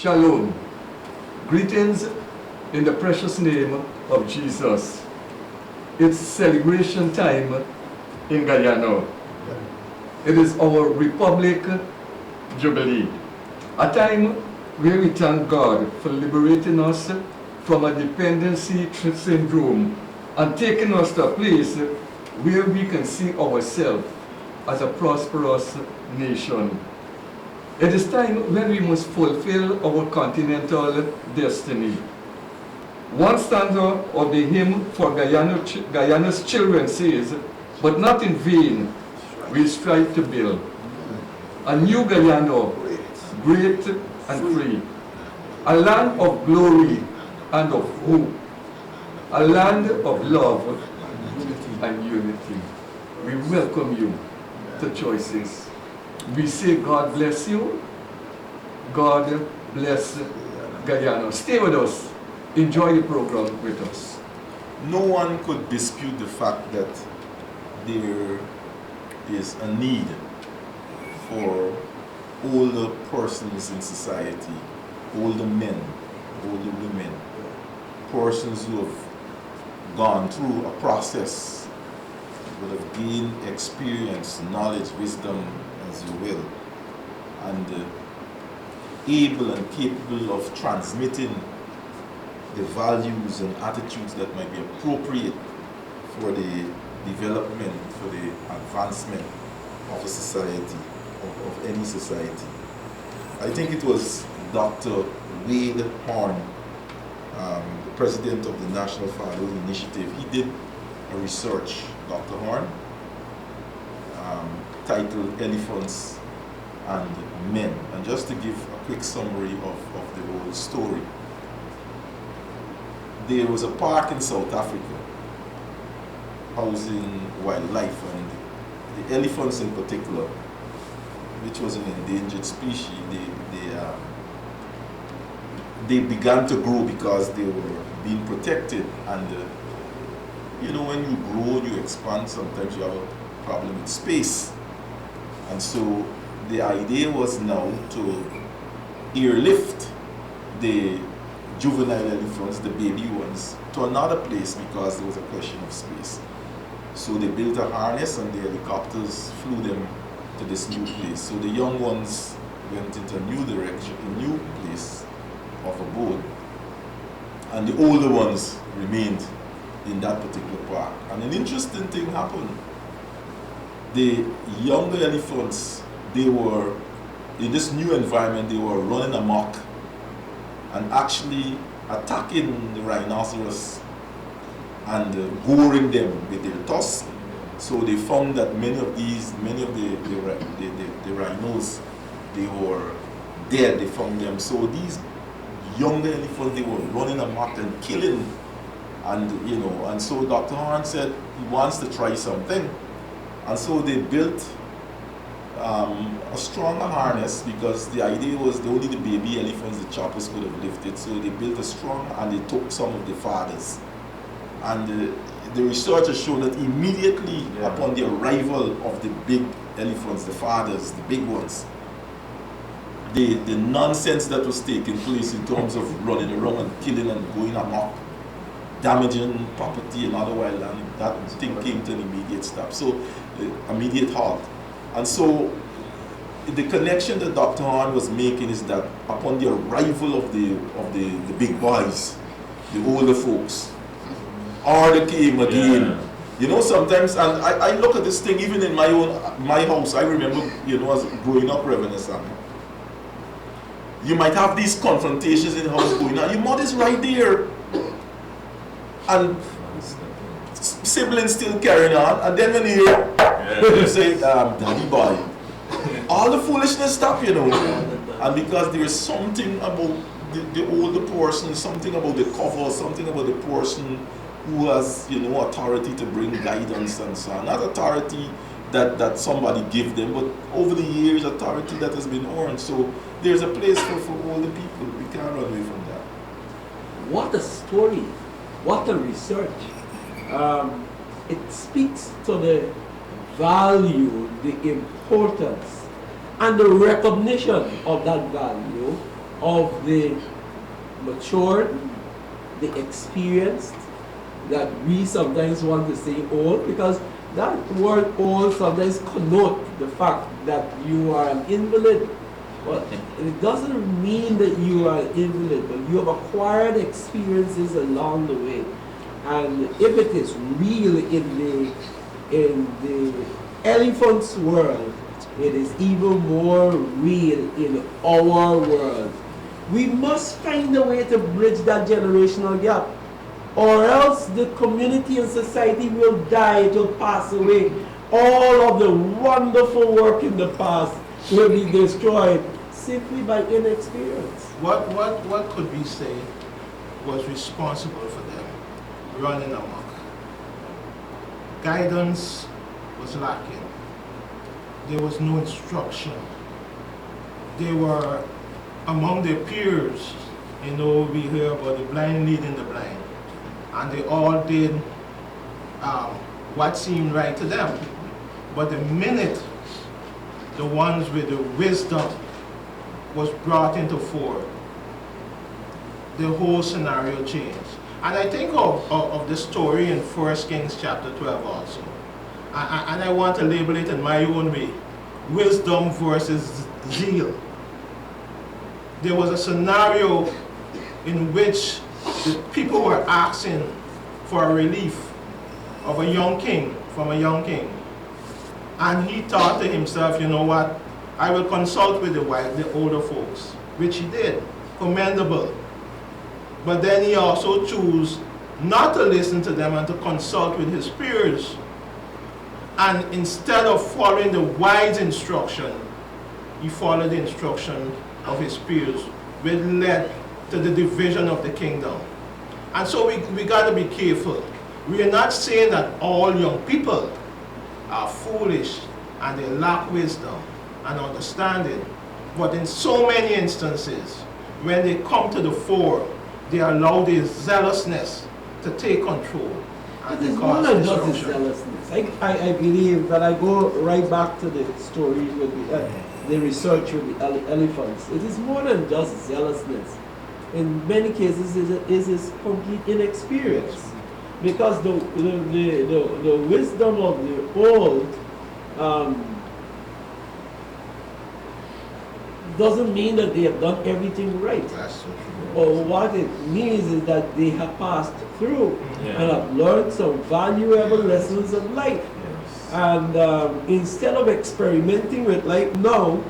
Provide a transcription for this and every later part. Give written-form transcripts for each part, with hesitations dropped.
Shalom. Greetings in the precious name of Jesus. It's celebration time in Guyana. It is our Republic Jubilee, a time where we thank God for liberating us from a dependency syndrome and taking us to a place where we can see ourselves as a prosperous nation. It is time when we must fulfill our continental destiny. One stanza of the hymn for Guyana's children says, "But not in vain we strive to build a new Guyana, great and free, a land of glory and of hope, a land of love and unity." We welcome you to Choices. We say God bless you, God bless Guyana. Stay with us, enjoy the program with us. No one could dispute the fact that there is a need for older persons in society, older men, older women, persons who have gone through a process, would have gained experience, knowledge, wisdom, as you will, and able and capable of transmitting the values and attitudes that might be appropriate for the development, for the advancement of a society, of any society. I think it was Dr. Wade Horn, the president of the National Fatherhood Initiative. He did a research, Dr. Horn, titled Elephants and Men. And just to give a quick summary of the whole story. There was a park in South Africa housing wildlife, and the elephants in particular, which was an endangered species, they began to grow because they were being protected. And you know, when you grow and you expand, sometimes you have a problem with space. And so the idea was now to airlift the juvenile elephants, the baby ones, to another place because there was a question of space. So they built a harness and the helicopters flew them to this new place. So the young ones went into a new direction, a new place of abode, and the older ones remained in that particular park. And an interesting thing happened. The younger elephants, they were, in this new environment, they were running amok and actually attacking the rhinoceros and goring them with their tusks. So they found that many of the rhinos, they were dead. They found them. So these younger elephants, they were running amok and killing. And you know, and so Dr. Horn said he wants to try something. And so they built a stronger harness, because the idea was only the baby elephants the choppers could have lifted. So they built a strong, and they took some of the fathers. And the researchers showed that immediately upon the arrival of the big elephants, the fathers, the big ones, the nonsense that was taking place in terms of running around and killing and going amok, damaging property and other wildland, that thing came to an immediate stop. So immediate halt. And so the connection that Dr. Horn was making is that upon the arrival of the big boys, the older folks, order came again. Yeah. You know, sometimes, and I look at this thing even in my house. I remember, you know, as growing up, Reverend Sam, you might have these confrontations in the house going on. Your mother's right there, and siblings still carrying on, and then when you hear, you say, "Daddy boy," all the foolishness stop, you know. And because there is something about the older person, something about the cover, something about the person who has, you know, authority to bring guidance and so on. Not authority that somebody give them, but over the years, authority that has been earned. So there's a place for older people. We can't run away from that. What a story. What a research. It speaks to the value, the importance, and the recognition of that value of the matured, the experienced, that we sometimes want to say old, because that word old sometimes connotes the fact that you are an invalid. But it doesn't mean that you are an invalid, but you have acquired experiences along the way. And if it is real in the elephant's world, it is even more real in our world. We must find a way to bridge that generational gap, or else the community and society will die, it will pass away. All of the wonderful work in the past will be destroyed simply by inexperience. What could we say was responsible for them running amok? Guidance was lacking. There was no instruction. They were among their peers. You know, we hear about the blind leading the blind. And they all did what seemed right to them. But the minute the ones with the wisdom was brought into fore, the whole scenario changed. And I think of the story in 1 Kings chapter 12 also. And I want to label it in my own way. Wisdom versus zeal. There was a scenario in which the people were asking for a relief of a young king, from a young king. And he thought to himself, you know what, I will consult with the older folks, which he did, commendable. But then he also chose not to listen to them and to consult with his peers. And instead of following the wise instruction, he followed the instruction of his peers, which led to the division of the kingdom. And so we got to be careful. We are not saying that all young people are foolish and they lack wisdom and understanding. But in so many instances, when they come to the fore, they allow their zealousness to take control. It is more than just the zealousness. I believe that I go right back to the story with the research with the elephants. It is more than just zealousness. In many cases, it is complete inexperience. Because the wisdom of the old doesn't mean that they have done everything right. That's so true. Or what it means is that they have passed through and have learned some valuable lessons of life. And instead of experimenting with life now,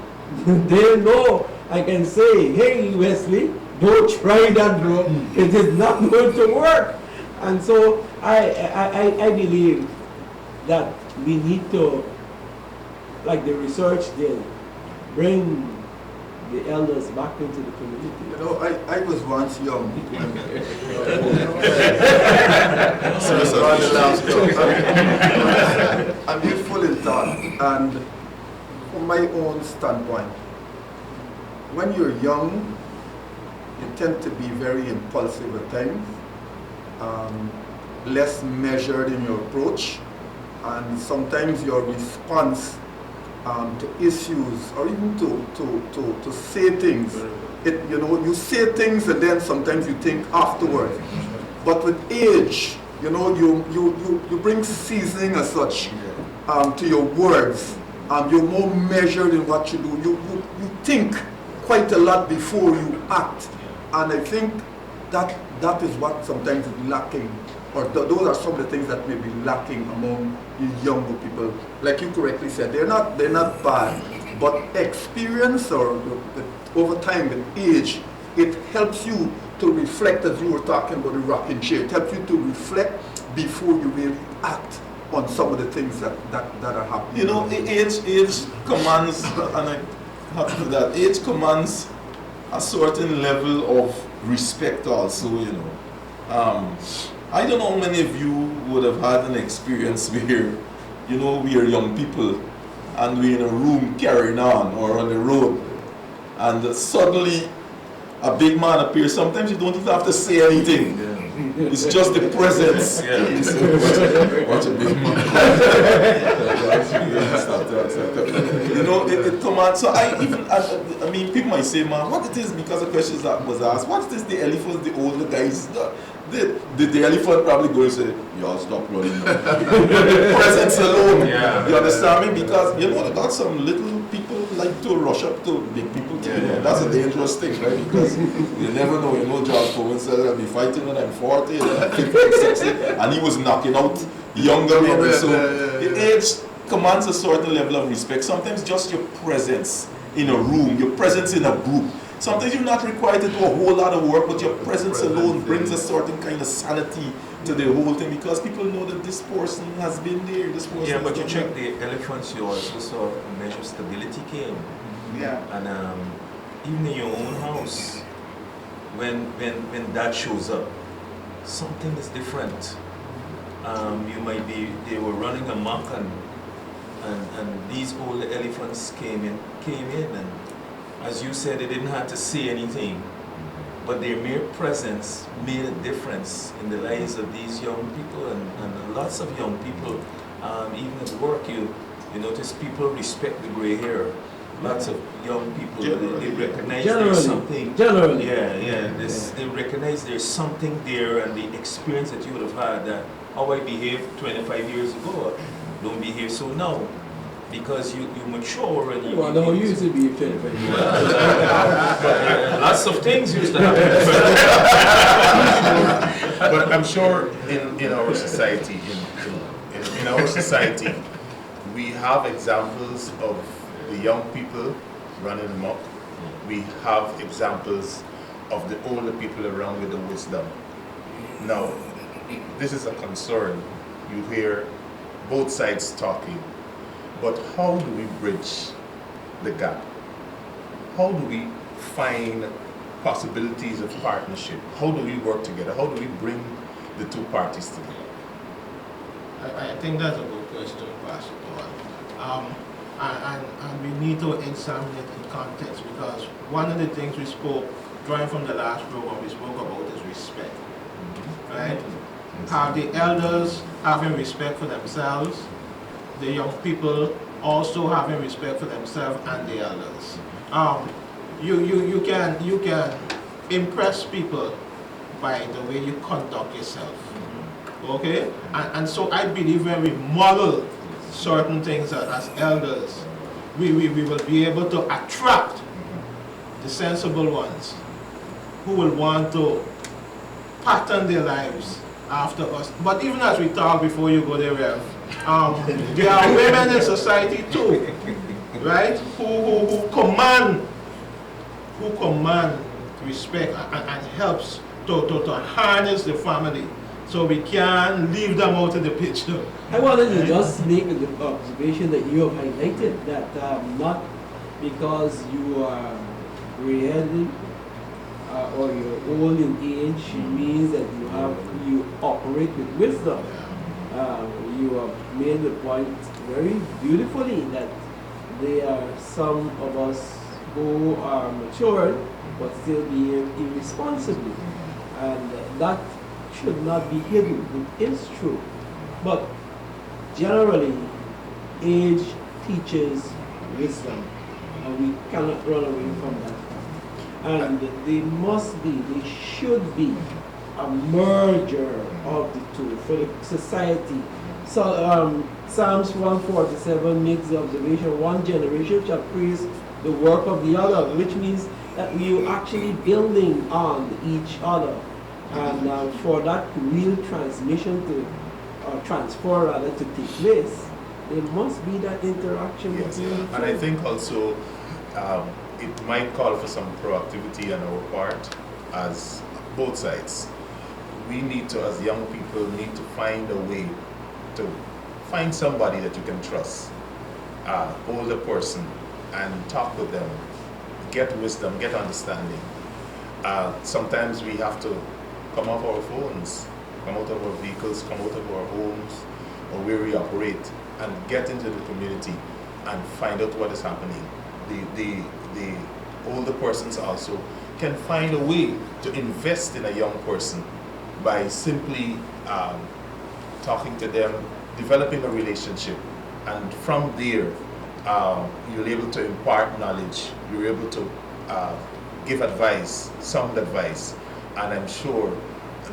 they know I can say, hey Wesley, don't try that, bro. It is not going to work. And so I believe that we need to, like the research did, bring the elders back into the community. You know, I was once young. I'm youthful in thought, and from my own standpoint, when you're young, you tend to be very impulsive at times, less measured in your approach, and sometimes your response to issues, or even to say things. You say things and then sometimes you think afterwards. But with age, you bring seasoning as such to your words. You're more measured in what you do. You think quite a lot before you act. And I think that is what sometimes is lacking, or those are some of the things that may be lacking among the younger people. Like you correctly said, they're not bad, but experience or over time with age, it helps you to reflect, as you were talking about the rocking chair. It helps you to reflect before you really act on some of the things that are happening. You know, age commands, and I have to do that, age commands a certain level of respect also, I don't know how many of you would have had an experience where, we are young people and we're in a room carrying on or on the road, and suddenly a big man appears. Sometimes you don't even have to say anything. It's just the presence. Watch a big man. You know, it come out. So I mean, people might say, man, what it is, because the questions that was asked, what it is the elephants, the older guys, the elephant probably going to say, y'all stop running now. Presence alone. Yeah. You understand me? Because, you know, that's some little people like to rush up to big people. That's a dangerous thing, right? Because you never know. You know, George Foreman said I'll be fighting when I'm 40, and I'm 50, 60, and he was knocking out younger men. So the age commands a certain level of respect. Sometimes just your presence in a room, your presence in a group. Sometimes you're not required to do a whole lot of work, but your presence alone brings a certain kind of sanity to the whole thing, because people know that this person has been there. This person. Yeah, but you has check done the elephants, you also saw measure stability came. that. Yeah. And even in your own house, when that shows up, something is different. You might be, they were running amok, and these old elephants came in, and as you said, they didn't have to say anything, but their mere presence made a difference in the lives of these young people, and lots of young people. Even at work, you notice people respect the gray hair. Lots of young people, they recognize there's something. Generally. Yeah. They recognize there's something there, and the experience that you would have had, that how I behaved 25 years ago, don't behave so now. Because you mature and you... Well, no, you used to be a 25 years. Lots of things used to happen. But I'm sure in our society, in our society, we have examples of the young people running amok. We have examples of the older people around with the wisdom. Now, this is a concern. You hear both sides talking. But how do we bridge the gap? How do we find possibilities of partnership? How do we work together? How do we bring the two parties together? I think that's a good question, Pastor Paul. And we need to examine it in context, because one of the things we spoke, drawing from the last program, we spoke about is respect. Right? Have the elders having respect for themselves, the young people also having respect for themselves and the elders. You can impress people by the way you conduct yourself. Okay? And so I believe when we model certain things as elders, we will be able to attract the sensible ones who will want to pattern their lives after us. But even as we talk, before you go there, Rev, there are women in society too, right? Who command respect and helps to harness the family, so we can leave them out of the picture. I wanted to just make the observation that you have highlighted, that not because you are gray-headed or you're old in age means that you operate with wisdom. You have made the point very beautifully that there are some of us who are matured but still being irresponsible, and that should not be hidden. It is true, but generally age teaches wisdom, and we cannot run away from that fact. And they should be a merger of the two for the society. So Psalms 147 makes the observation, one generation shall praise the work of the other, which means that we are actually building on each other. And for that real transmission to, or transfer rather, to take place, there must be that interaction between the two. And I think also it might call for some proactivity on our part as both sides. We need to, as young people, need to find a way to find somebody that you can trust, older person, and talk with them, get wisdom, get understanding. Sometimes we have to come off our phones, come out of our vehicles, come out of our homes, or where we operate, and get into the community and find out what is happening. The older persons also can find a way to invest in a young person by simply talking to them, developing a relationship, and from there you're able to impart knowledge, you're able to give advice, sound advice, and I'm sure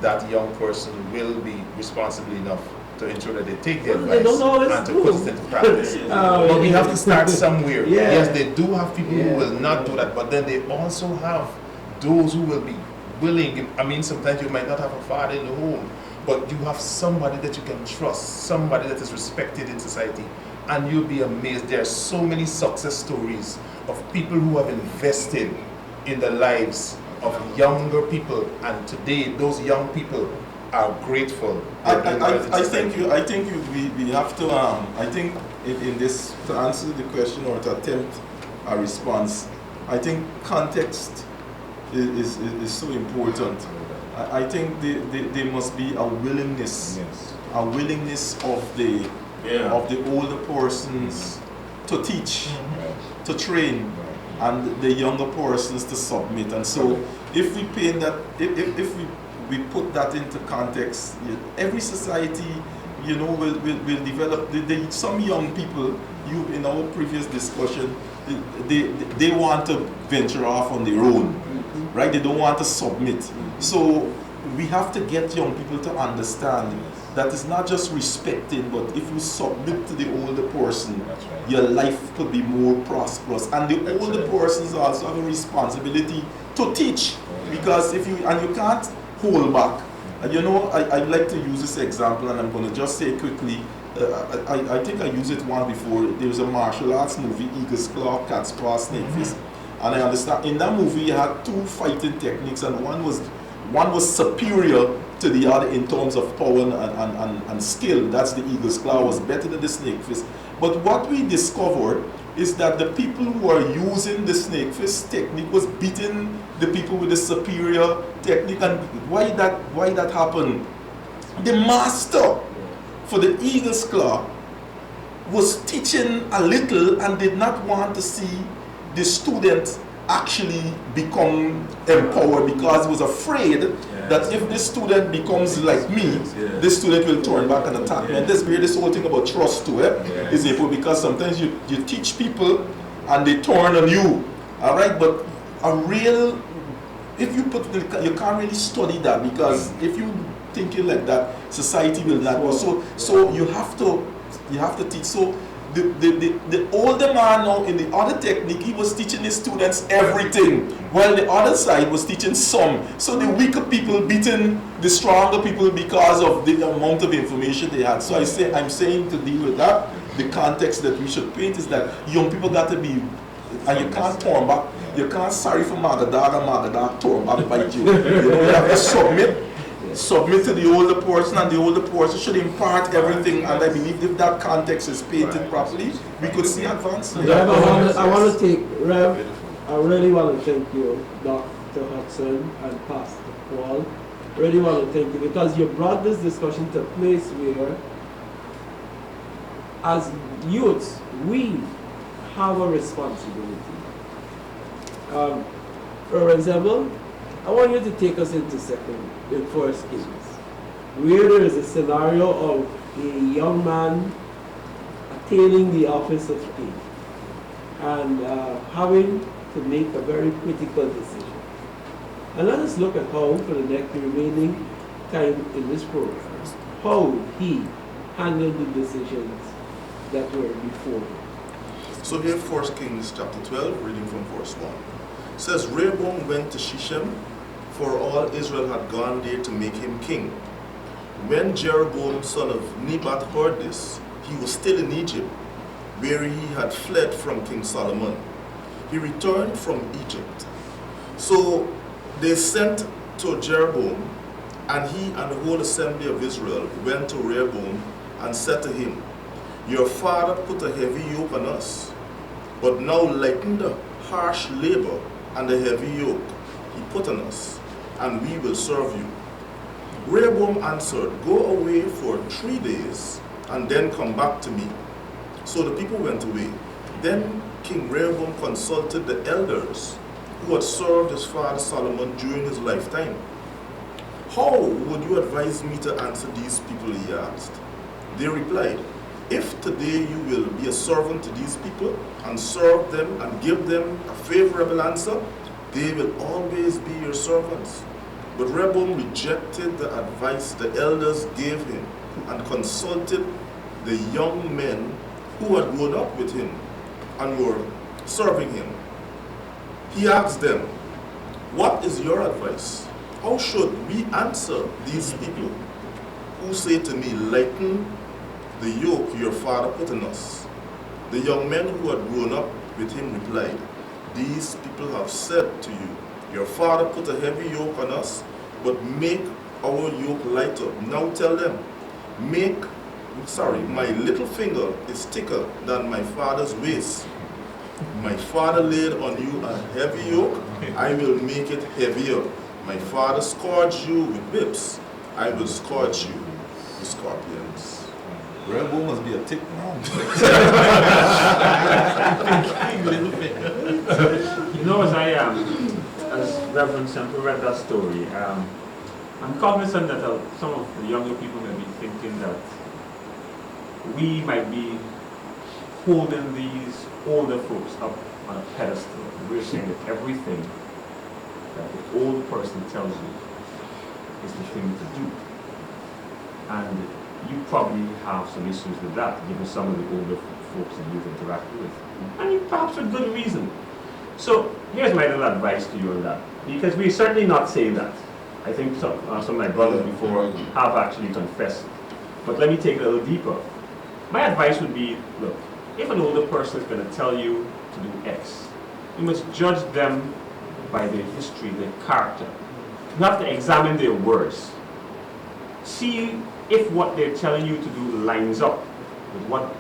that young person will be responsible enough to ensure that they take the Well, they advice don't always and to do. put it into practice. Oh, But we yeah. have to start somewhere. Yeah. Yes, they do have people Yeah. who will not do that, but then they also have those who will be willing. I mean, sometimes you might not have a father in the home, but you have somebody that you can trust, somebody that is respected in society, and you'll be amazed. There are so many success stories of people who have invested in the lives of younger people, and today those young people are grateful. I They're doing well in think we have to I think in this, to answer the question or to attempt a response, I think context is so important. I think there must be a willingness, Yes. a willingness of the Yeah. of the older persons to teach, to train, and the younger persons to submit. And so if we paint that, if we put that into context, every society, will develop. Some young people, in our previous discussion, they want to venture off on their own, right? They don't want to submit. So we have to get young people to understand that it's not just respecting, but if you submit to the older person, That's right. your life could be more prosperous. And the older Excellent. persons also have a responsibility to teach, because you can't hold back. And I like to use this example, and I'm going to just say quickly. I think I used it once before. There was a martial arts movie, Eagle's Claw, Cat's Paw, Snake Fist, and I understand in that movie you had two fighting techniques, and one was superior to the other in terms of power and skill. That's the Eagle's Claw was better than the Snake Fist. But what we discovered is that the people who were using the Snake Fist technique was beating the people with the superior technique. And why that happened? The master for the Eagle's Claw was teaching a little and did not want to see the student actually become empowered, because he was afraid that if this student becomes like me, this student will turn back and attack me. And this whole thing about trust too, is important, because sometimes you teach people and they turn on you, all right? But if you can't really study that, because if you thinking like that, society will not go. So you have to teach. So the older man now in the other technique, he was teaching his students everything, while the other side was teaching some. So the weaker people beating the stronger people because of the amount of information they had. So I'm saying to deal with that, the context that we should paint is that young people got to be, and you can't turn back. You can't sorry for Magadag and Magadag turn back bite you. You have to submit to the older person, and the older person should impart everything. And I believe if that context is painted properly, we could see advancement. Rev, I want to take, Rev, I really want to thank you, Dr. Hudson and Pastor Paul. I really want to thank you, because you brought this discussion to a place where, as youths, we have a responsibility. For example, I want you to take us into First Kings, where there is a scenario of a young man attaining the office of king and having to make a very critical decision. And let us look at how, for the next remaining time in this program, how he handled the decisions that were before him. So here, 1 Kings chapter 12, reading from verse 1. It says, Rehoboam went to Shechem, for all Israel had gone there to make him king. When Jeroboam, son of Nebat, heard this, he was still in Egypt, where he had fled from King Solomon. He returned from Egypt. So they sent to Jeroboam, and he and the whole assembly of Israel went to Rehoboam and said to him, Your father put a heavy yoke on us, but now lighten the harsh labor and the heavy yoke he put on us, and we will serve you. Rehoboam answered, Go away for 3 days, and then come back to me. So the people went away. Then King Rehoboam consulted the elders who had served his father Solomon during his lifetime. How would you advise me to answer these people, he asked. They replied, If today you will be a servant to these people and serve them and give them a favorable answer, they will always be your servants. But Rehoboam rejected the advice the elders gave him and consulted the young men who had grown up with him and were serving him. He asked them, "What is your advice? How should we answer these people who say to me, 'Lighten the yoke your father put on us'?" The young men who had grown up with him replied, "These people have said to you, 'Your father put a heavy yoke on us, but make our yoke lighter.' Now tell them, my little finger is thicker than my father's waist. My father laid on you a heavy yoke, I will make it heavier. My father scourged you with whips, I will scourge you with scorpions." Rehoboam must be a thick man. You know, as Reverend Semple read that story, I'm cognizant that some of the younger people may be thinking that we might be holding these older folks up on a pedestal. We're saying that everything that the old person tells you is the thing to do. And you probably have some issues with that, given some of the older folks that you've interacted with. And perhaps for good reason. So here's my little advice to you on that. Because we're certainly not saying that. I think some of my brothers before have actually confessed. But let me take it a little deeper. My advice would be, look, if an older person is going to tell you to do X, you must judge them by their history, their character. You have to examine their words. See if what they're telling you to do lines up with what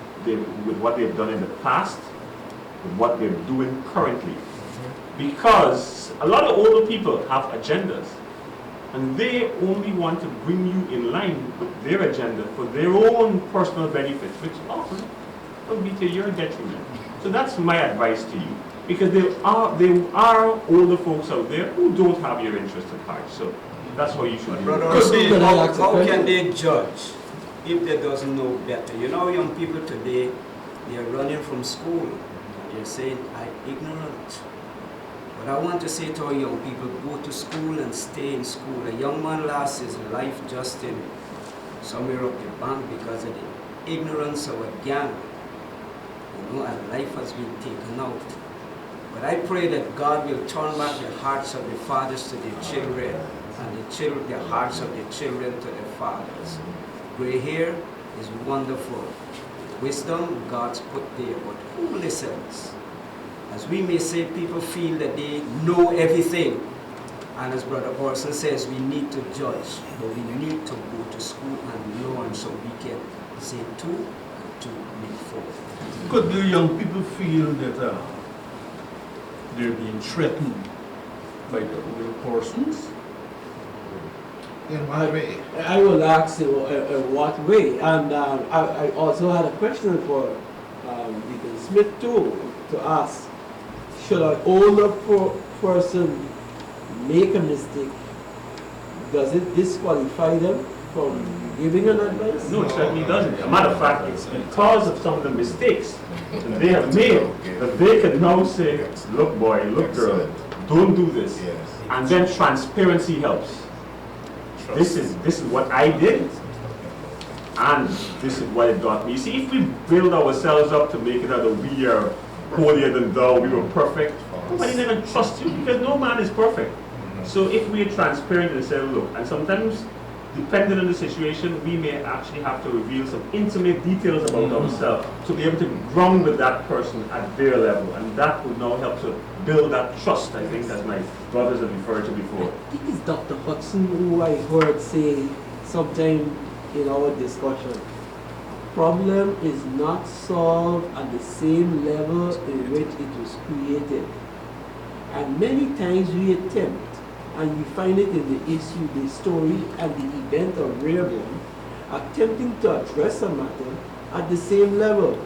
they've done in the past, with what they're doing currently. Because a lot of older people have agendas, and they only want to bring you in line with their agenda for their own personal benefits, which often will be to your detriment. So that's my advice to you, because there are older folks out there who don't have your interest at heart. So that's how you should do it. How can they judge if they doesn't know better? You know, young people today, they are running from school. They're saying, "I'm ignorant." But I want to say to our young people, go to school and stay in school. A young man lost his life just in somewhere up the bank because of the ignorance of a gang. You know, and life has been taken out. But I pray that God will turn back the hearts of the fathers to their children, and the hearts of the children to their fathers. Gray hair is wonderful. Wisdom, God's put there, but who listens? As we may say, people feel that they know everything. And as Brother Orson says, we need to judge, but we need to go to school and learn so we can say 2 and 2 make 4. Could the young people feel that they're being threatened by the older persons? In what way? I will ask you in what way. And I also had a question for Deacon Smith too, to ask, should an older person make a mistake? Does it disqualify them from giving an advice? No, it certainly doesn't. As a matter of fact, it's because of some of the mistakes that they have made that they can now say, "Look boy, look girl, don't do this." And then transparency helps. This is what I did, and this is what it got me. You see, if we build ourselves up to make it out that we are holier than thou, we were perfect, nobody never trusts you, because no man is perfect. So if we are transparent and say, look, and sometimes, depending on the situation, we may actually have to reveal some intimate details about ourselves to be able to ground with that person at their level, and that would now help to build that trust, I think, as my brothers have referred to before. I think it's Dr. Hudson who I heard say sometime in our discussion, problem is not solved at the same level in which it was created. And many times we attempt, and we find it in the issue, the story, and the event of Rehoboam, attempting to address a matter at the same level.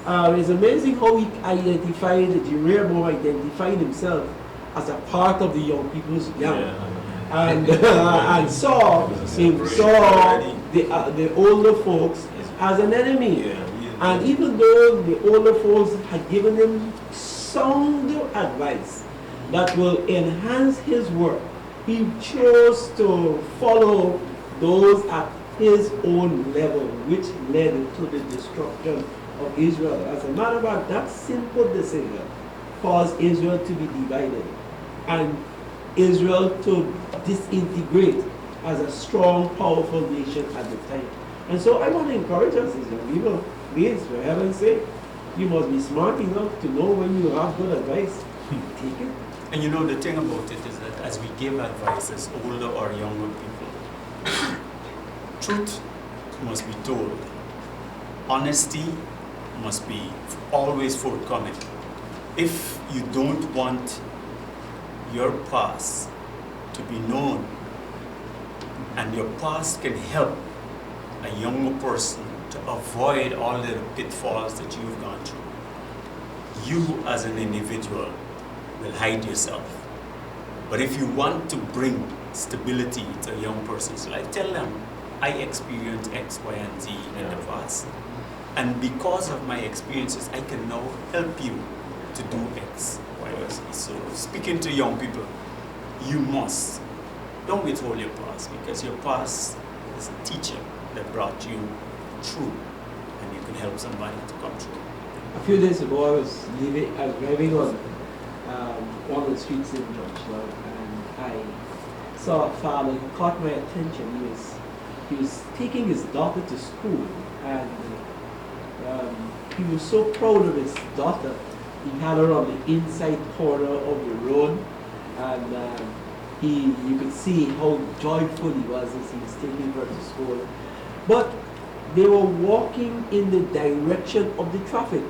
It's amazing how he identified, Rehoboam identified himself as a part of the young people's gang. And saw the older folks as an enemy. And even though the older folks had given him sound advice that will enhance his work, he chose to follow those at his own level, which led to the destruction of Israel. As a matter of fact, that simple decision caused Israel to be divided and Israel to disintegrate as a strong, powerful nation at the time. And so I want to encourage us as young people, please, for heaven's sake, you must be smart enough to know when you have good advice, take it. And you know, the thing about it is that as we give advice as older or younger people, truth must be told. Honesty must be always forthcoming. If you don't want your past to be known, and your past can help a younger person to avoid all the pitfalls that you've gone through, you as an individual will hide yourself. But if you want to bring stability to a young person's life, tell them, I experienced X, Y, and Z in the past. And because of my experiences, I can now help you to do X, Y, or Z. So speaking to young people, you don't withhold your past, because your past is a teacher that brought you through, and you can help somebody to come through. A few days ago, I was driving on one of the streets in Georgetown, and I saw a father who caught my attention. He was taking his daughter to school, and he was so proud of his daughter. He had her on the inside corner of the road, and you could see how joyful he was as he was taking her to school. But they were walking in the direction of the traffic.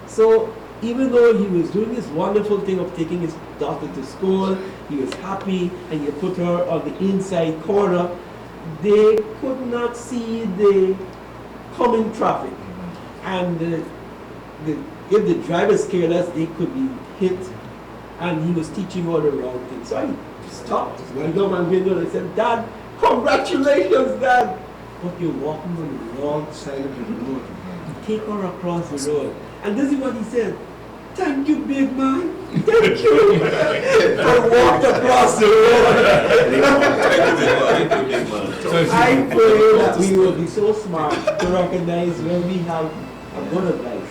So even though he was doing this wonderful thing of taking his daughter to school, he was happy, and he put her on the inside corner, they could not see the coming traffic. And if the driver's careless, they could be hit, and he was teaching her the wrong thing. So I stopped, went down my window, and I said, Dad, congratulations, Dad! But you're walking on the wrong side of the road. Take her across the road. And this is what he said, thank you, big man. Thank you. I walked across the road. I pray that we will be so smart to recognize when we have a good advice.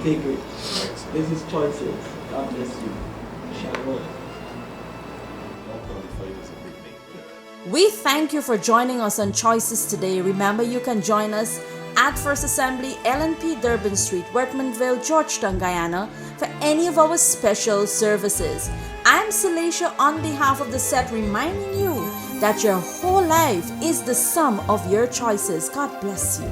Take it. This is choices. God bless you. Shalom. We thank you for joining us on Choices today. Remember, you can join us at First Assembly, LNP Durban Street, Workmanville, Georgetown, Guyana, for any of our special services. I'm Celacia on behalf of the set, reminding you that your whole life is the sum of your choices. God bless you.